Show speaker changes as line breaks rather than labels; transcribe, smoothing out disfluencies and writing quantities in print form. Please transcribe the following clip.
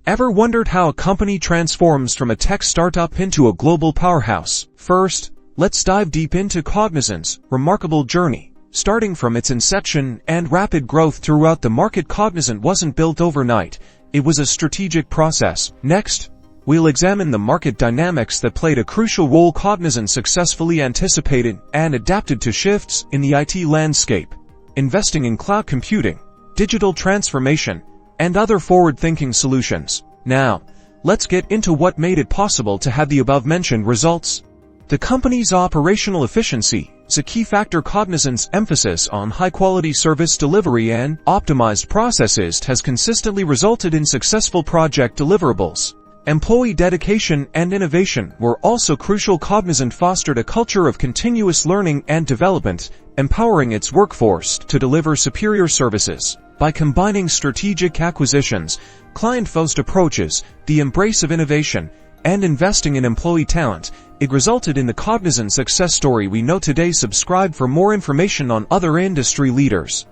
Ever wondered how a company transforms from a tech startup into a global powerhouse? First, let's dive deep into Cognizant's remarkable journey. Starting from its inception and rapid growth throughout the market, Cognizant wasn't built overnight. It was a strategic process. Next, we'll examine the market dynamics that played a crucial role. Cognizant successfully anticipated and adapted to shifts in the IT landscape, investing in cloud computing, digital transformation, and other forward-thinking solutions. Now, let's get into what made it possible to have the above-mentioned results. The company's operational efficiency is a key factor. Cognizant's emphasis on high-quality service delivery and optimized processes has consistently resulted in successful project deliverables. Employee dedication and innovation were also crucial. Cognizant fostered a culture of continuous learning and development, empowering its workforce to deliver superior services. By combining strategic acquisitions, client-first approaches, the embrace of innovation, and investing in employee talent, it resulted in the Cognizant success story we know today. Subscribe for more information on other industry leaders.